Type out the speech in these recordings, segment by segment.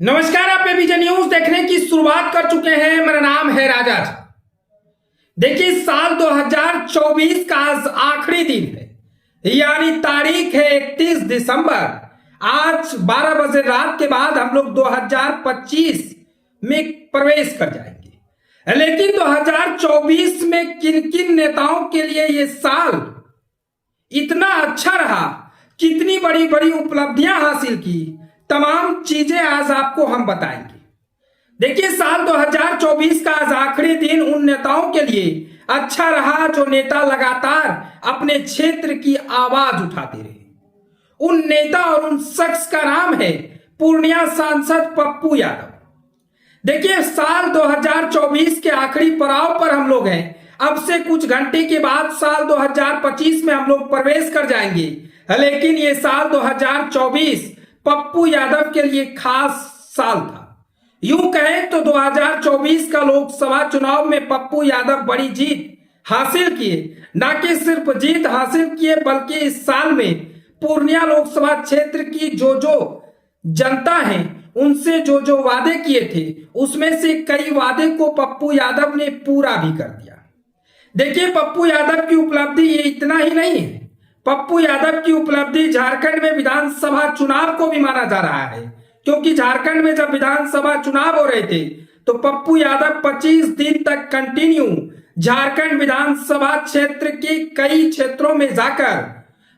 नमस्कार, आप ABJ news देखने की शुरुआत कर चुके हैं। मेरा नाम है राजा जी। देखिए, साल 2024 का आज आखिरी दिन है, यानी तारीख है 31 दिसंबर। आज 12 बजे रात के बाद हम लोग 2025 में प्रवेश कर जाएंगे। लेकिन 2024 में किन किन नेताओं के लिए ये साल इतना अच्छा रहा, कितनी बड़ी बड़ी उपलब्धियां हासिल की, तमाम चीजें आज आपको हम बताएंगे। देखिए, साल 2024 का आज आखिरी दिन उन नेताओं के लिए अच्छा रहा जो नेता लगातार अपने क्षेत्र की आवाज उठाते रहे। उन नेता और उन शख्स का नाम है पूर्णिया सांसद पप्पू यादव। देखिए, साल 2024 के आखिरी पड़ाव पर हम लोग हैं। अब से कुछ घंटे के बाद साल 2025 में हम लोग प्रवेश कर जाएंगे। लेकिन ये साल 2024 पप्पू यादव के लिए खास साल था। यूं कहें तो 2024 का लोकसभा चुनाव में पप्पू यादव बड़ी जीत हासिल किए। न कि सिर्फ जीत हासिल किए, बल्कि इस साल में पूर्णिया लोकसभा क्षेत्र की जो जनता है उनसे जो वादे किए थे, उसमें से कई वादे को पप्पू यादव ने पूरा भी कर दिया। देखिए, पप्पू यादव की उपलब्धि ये इतना ही नहीं है। पप्पू यादव की उपलब्धि झारखंड में विधानसभा चुनाव को भी माना जा रहा है, क्योंकि झारखंड में जब विधानसभा चुनाव हो रहे थे तो पप्पू यादव 25 दिन तक कंटिन्यू झारखंड विधानसभा क्षेत्र के कई क्षेत्रों में जाकर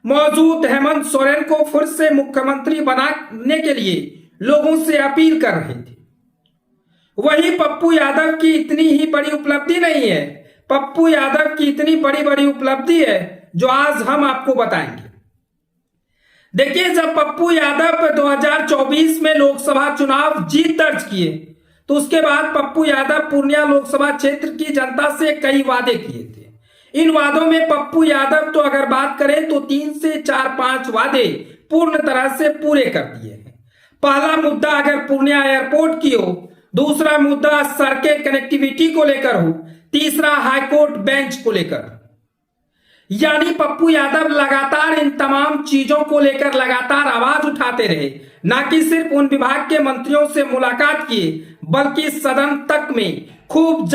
मौजूद हेमंत सोरेन को फिर से मुख्यमंत्री बनाने के लिए लोगों से अपील कर रहे थे। वही पप्पू यादव की इतनी ही बड़ी उपलब्धि नहीं है। पप्पू यादव की इतनी बड़ी बड़ी उपलब्धि है जो आज हम आपको बताएंगे। देखिए, जब पप्पू यादव 2024 में लोकसभा चुनाव जीत दर्ज किए तो उसके बाद पप्पू यादव पूर्णिया लोकसभा क्षेत्र की जनता से कई वादे किए थे। इन वादों में पप्पू यादव तो अगर बात करें तो 3 से 4-5 वादे पूर्ण तरह से पूरे कर दिए हैं। पहला मुद्दा अगर पूर्णिया एयरपोर्ट की हो, दूसरा मुद्दा सड़कें कनेक्टिविटी को लेकर हो, तीसरा हाईकोर्ट बेंच को लेकर। यानी पप्पू यादव लगातार इन तमाम चीजों को लेकर लगातार आवाज उठाते रहे। न कि सिर्फ उन विभाग के मंत्रियों से मुलाकात किए, बल्कि सदन तक में खूब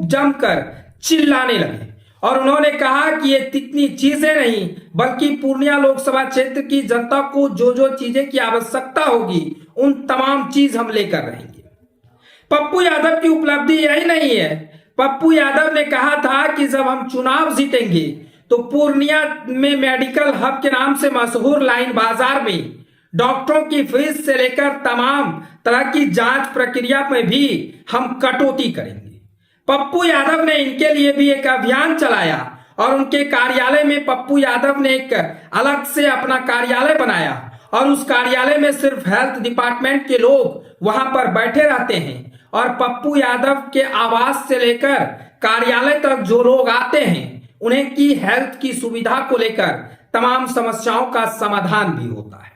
जमकर चिल्लाने लगे और उन्होंने कहा कि ये इतनी चीजें नहीं, बल्कि पूर्णिया लोकसभा क्षेत्र की जनता को जो चीजें की आवश्यकता होगी उन तमाम चीज हम लेकर रहेंगे। पप्पू यादव की उपलब्धि यही नहीं है। पप्पू यादव ने कहा था कि जब हम चुनाव जीतेंगे तो पूर्णिया में मेडिकल हब के नाम से मशहूर लाइन बाजार में डॉक्टरों की फीस से लेकर तमाम तरह की जांच प्रक्रिया में भी हम कटौती करेंगे। पप्पू यादव ने इनके लिए भी एक अभियान चलाया और उनके कार्यालय में पप्पू यादव ने एक अलग से अपना कार्यालय बनाया और उस कार्यालय में सिर्फ हेल्थ डिपार्टमेंट के लोग वहां पर बैठे रहते हैं और पप्पू यादव के आवास से लेकर कार्यालय तक जो लोग आते हैं उन्हें की हेल्थ की सुविधा को लेकर तमाम समस्याओं का समाधान भी होता है।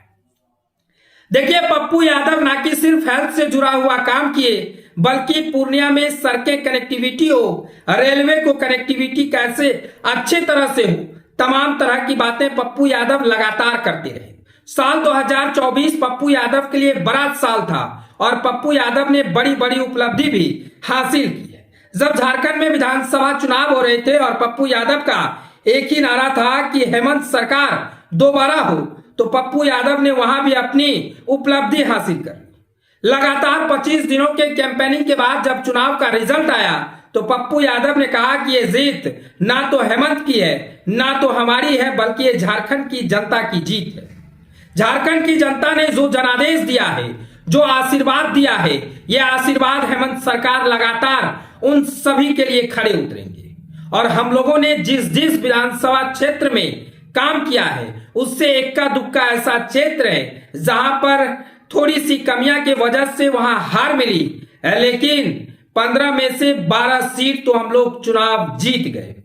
देखिए, पप्पू यादव ना कि सिर्फ हेल्थ से जुड़ा हुआ काम किए, बल्कि पूर्णिया में सड़कें कनेक्टिविटी हो, रेलवे को कनेक्टिविटी कैसे अच्छे तरह से हो, तमाम तरह की बातें पप्पू यादव लगातार करते रहे। साल 2024 पप्पू यादव के लिए बड़ा साल था और पप्पू यादव ने बड़ी बड़ी उपलब्धि भी हासिल की है। जब झारखंड में विधानसभा चुनाव हो रहे थे और पप्पू यादव का एक ही नारा था कि हेमंत सरकार दोबारा हो, तो पप्पू यादव ने वहां भी अपनी उपलब्धि हासिल कर ली। लगातार 25 दिनों के कैंपेनिंग के बाद जब चुनाव का रिजल्ट आया तो पप्पू यादव ने कहा कि ये जीत ना तो हेमंत की है, ना तो हमारी है, बल्कि ये झारखंड की जनता की जीत है। झारखंड की जनता ने जो जनादेश दिया है, जो आशीर्वाद दिया है, यह आशीर्वाद हेमंत सरकार लगातार उन सभी के लिए खड़े उतरेंगे। और हम लोगों ने जिस विधानसभा क्षेत्र में काम किया है उससे इक्का दुक्का ऐसा क्षेत्र है जहां पर थोड़ी सी कमियां की वजह से वहां हार मिली, लेकिन 15 में से 12 सीट तो हम लोग चुनाव जीत गए।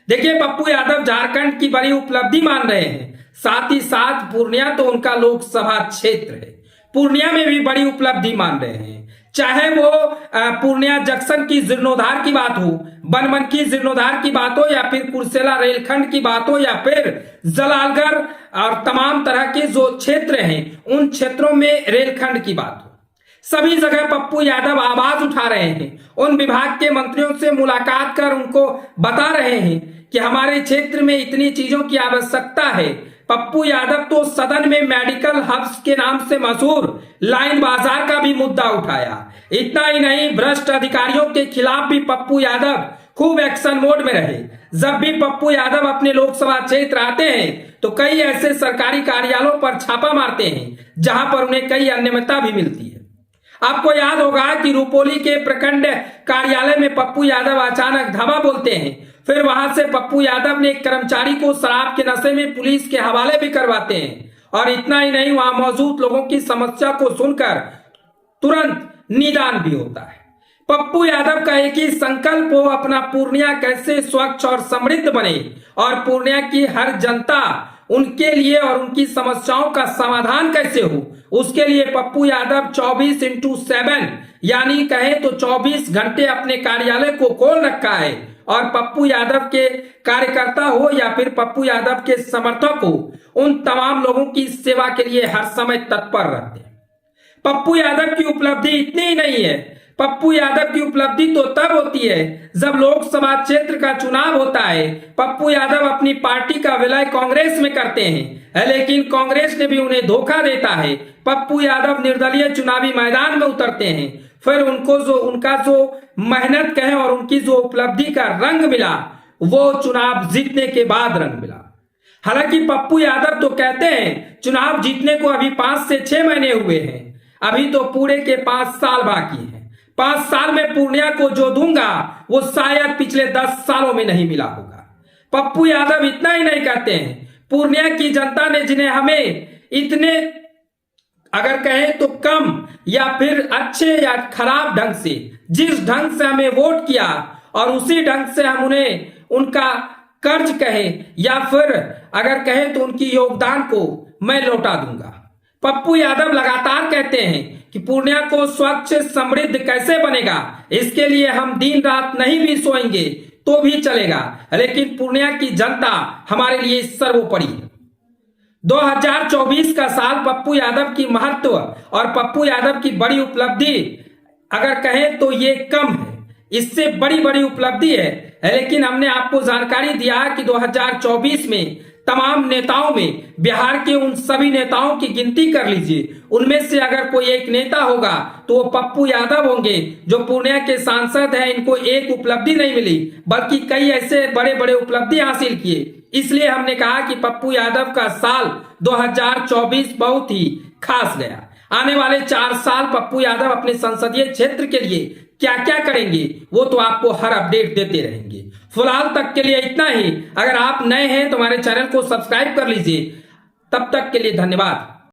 देखिए, पप्पू यादव झारखंड की बड़ी उपलब्धि मान रहे हैं, साथ ही साथ पूर्णिया तो उनका लोकसभा क्षेत्र है, पूर्णिया में भी बड़ी उपलब्धि मान रहे हैं। चाहे वो पूर्णिया जंक्शन की जीर्णोद्धार की बात हो, बनमनखी जीर्णोद्धार की बात हो, या फिर कुर्सेला रेलखंड की बात हो, या फिर जलालगढ़ और तमाम तरह के जो क्षेत्र हैं उन क्षेत्रों में रेलखंड की बात हो, सभी जगह पप्पू यादव आवाज उठा रहे हैं, उन विभाग के मंत्रियों से मुलाकात कर उनको बता रहे हैं कि हमारे क्षेत्र में इतनी चीजों की आवश्यकता है। पप्पू यादव तो सदन में मेडिकल हब्स के नाम से मशहूर लाइन बाजार का भी मुद्दा उठाया। इतना ही नहीं, भ्रष्ट अधिकारियों के खिलाफ भी पप्पू यादव खूब एक्शन मोड में रहे। जब भी पप्पू यादव अपने लोकसभा क्षेत्र आते हैं तो कई ऐसे सरकारी कार्यालयों पर छापा मारते हैं जहां पर उन्हें कई अनियमितता भी मिलती है। आपको याद होगा कि रुपोली के प्रखंड कार्यालय में पप्पू यादव अचानक धावा बोलते हैं, फिर वहां से पप्पू यादव ने एक कर्मचारी को शराब के नशे में पुलिस के हवाले भी करवाते हैं। और इतना ही नहीं, वहां मौजूद लोगों की समस्या को सुनकर तुरंत निदान भी होता है। पप्पू यादव का एक ही संकल्प हो, अपना पूर्णिया कैसे स्वच्छ और समृद्ध बने और पूर्णिया की हर जनता उनके लिए और उनकी समस्याओं का समाधान कैसे हो, उसके लिए पप्पू यादव 24x7 यानी कहे तो 24 घंटे अपने कार्यालय को खोल रखा है। और पप्पू यादव के कार्यकर्ता हो या फिर पप्पू यादव के समर्थक हो, उन तमाम लोगों की सेवा के लिए हर समय तत्पर रहते हैं। पप्पू यादव की उपलब्धि इतनी ही नहीं है, पप्पू यादव की उपलब्धि तो तब होती है जब लोकसभा क्षेत्र का चुनाव होता है। पप्पू यादव अपनी पार्टी का विलय कांग्रेस में करते हैं, लेकिन कांग्रेस ने भी उन्हें धोखा देता है। पप्पू यादव निर्दलीय चुनावी मैदान में उतरते हैं, फिर उनका जो मेहनत कहे और उनकी जो उपलब्धि का रंग मिला वो चुनाव जीतने के बाद रंग मिला। हालांकि पप्पू यादव तो कहते हैं चुनाव जीतने को अभी 5 से 6 महीने हुए हैं, अभी तो पूरे के 5 साल बाकी हैं। 5 साल में पूर्णिया को जो दूंगा वो शायद पिछले 10 सालों में नहीं मिला होगा। पप्पू यादव इतना ही नहीं कहते हैं, पूर्णिया की जनता ने जिन्हें हमें इतने अगर कहें तो कम या फिर अच्छे या खराब ढंग से, जिस ढंग से हमें वोट किया और उसी ढंग से हम उन्हें उनका कर्ज कहें या फिर अगर कहें तो उनकी योगदान को मैं लौटा दूंगा। पप्पू यादव लगातार कहते हैं कि पूर्णिया को स्वच्छ समृद्ध कैसे बनेगा, इसके लिए हम दिन रात नहीं भी सोएंगे तो भी चलेगा, लेकिन पूर्णिया की जनता हमारे लिए सर्वोपरि है। 2024 का साल पप्पू यादव की महत्व और पप्पू यादव की बड़ी उपलब्धि अगर कहें तो ये कम है, इससे बड़ी बड़ी उपलब्धि है। लेकिन हमने आपको जानकारी दिया कि 2024 में तमाम नेताओं में बिहार के उन सभी नेताओं की गिनती कर लीजिए, उनमें से अगर कोई एक नेता होगा तो वो पप्पू यादव होंगे जो पूर्णिया के सांसद हैं। इनको एक उपलब्धि नहीं मिली बल्कि कई ऐसे बड़े बड़े उपलब्धि हासिल किए। इसलिए हमने कहा कि पप्पू यादव का साल 2024 बहुत ही खास गया। आने वाले 4 साल पप्पू यादव अपने संसदीय क्षेत्र के लिए क्या क्या करेंगे वो तो आपको हर अपडेट देते रहेंगे। फिलहाल तक के लिए इतना ही। अगर आप नए हैं तो हमारे चैनल को सब्सक्राइब कर लीजिए। तब तक के लिए धन्यवाद।